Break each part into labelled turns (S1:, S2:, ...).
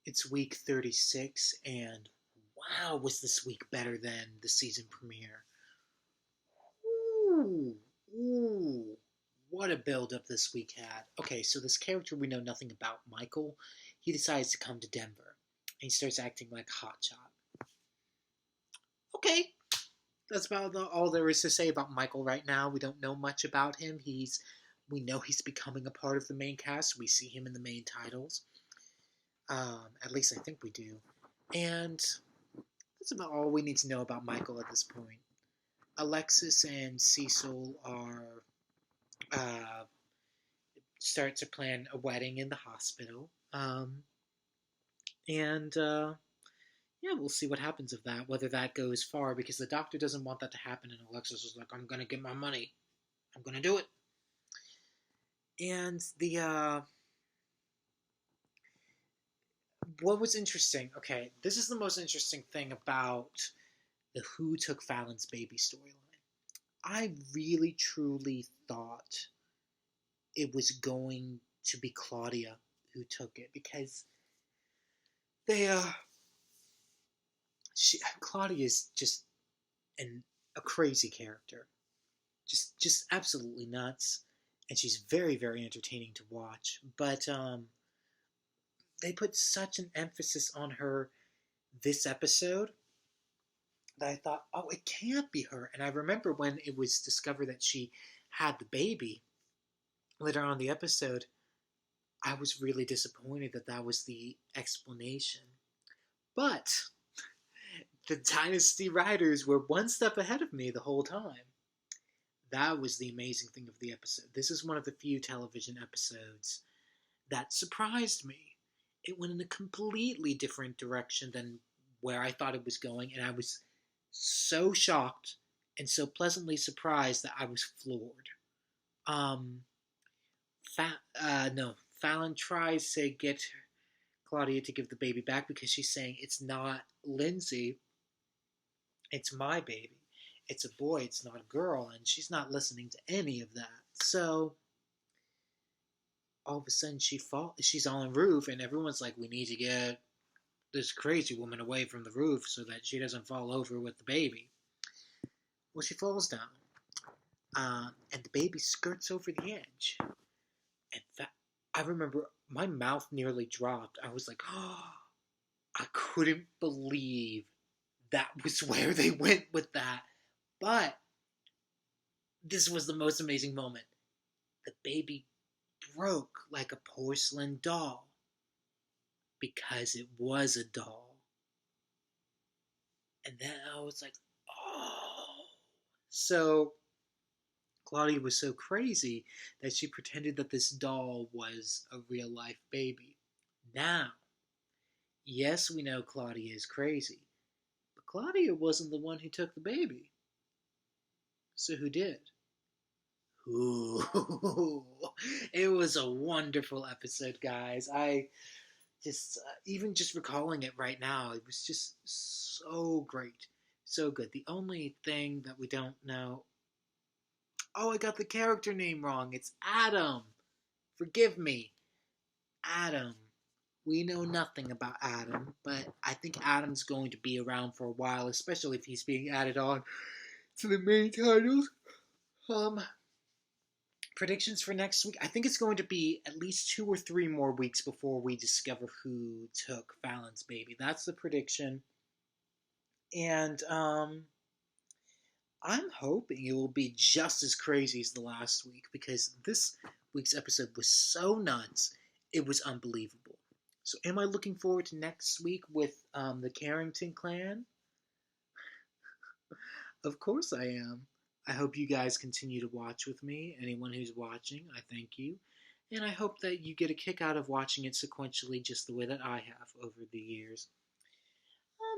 S1: It's week 36, and wow, was this week better than the season premiere. Ooh, ooh, what a build-up this week had. Okay, so this character we know nothing about, Michael, he decides to come to Denver, and he starts acting like a hotshot. Okay, that's about all there is to say about Michael right now. We don't know much about him. We know he's becoming a part of the main cast. We see him in the main titles. At least I think we do. And that's about all we need to know about Michael at this point. Alexis and Cecil are uh, start to plan a wedding in the hospital. And yeah, we'll see what happens of that, whether that goes far, because the doctor doesn't want that to happen, and Alexis is like, I'm going to get my money. I'm going to do it. And what was interesting, okay, this is the most interesting thing about the Who Took Fallon's Baby storyline. I really, truly thought it was going to be Claudia who took it, because Claudia is just a crazy character, just absolutely nuts, and she's very, very entertaining to watch. But they put such an emphasis on her this episode that I thought, oh, it can't be her. And I remember when it was discovered that she had the baby later on in the episode, I was really disappointed that that was the explanation. But the Dynasty writers were one step ahead of me the whole time. That was the amazing thing of the episode. This is one of the few television episodes that surprised me. It went in a completely different direction than where I thought it was going, and I was so shocked and so pleasantly surprised that I was floored. Fallon tries to get Claudia to give the baby back because she's saying it's not Lindsay, it's my baby. It's a boy, it's not a girl, and she's not listening to any of that. So all of a sudden she's on the roof, and everyone's like, we need to get this crazy woman away from the roof so that she doesn't fall over with the baby. Well, she falls down, and the baby skirts over the edge. And I remember my mouth nearly dropped. I was like, oh, I couldn't believe that was where they went with that. But this was the most amazing moment. The baby broke like a porcelain doll because it was a doll. And then I was like, oh. So Claudia was so crazy that she pretended that this doll was a real life baby. Now, yes, we know Claudia is crazy, but Claudia wasn't the one who took the baby. So who did? Ooh, it was a wonderful episode, guys. I just, even just recalling it right now, it was just so great. So good. The only thing that we don't know. Oh, I got the character name wrong. It's Adam. Forgive me. Adam. We know nothing about Adam, but I think Adam's going to be around for a while, especially if he's being added on to the main titles. Predictions for next week. I think it's going to be at least 2 or 3 more weeks before we discover who took Fallon's baby. That's the prediction. And I'm hoping it will be just as crazy as the last week, because this week's episode was so nuts. It was unbelievable. So am I looking forward to next week with the Carrington clan? Of course I am. I hope you guys continue to watch with me. Anyone who's watching, I thank you. And I hope that you get a kick out of watching it sequentially just the way that I have over the years.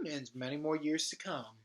S1: And many more years to come.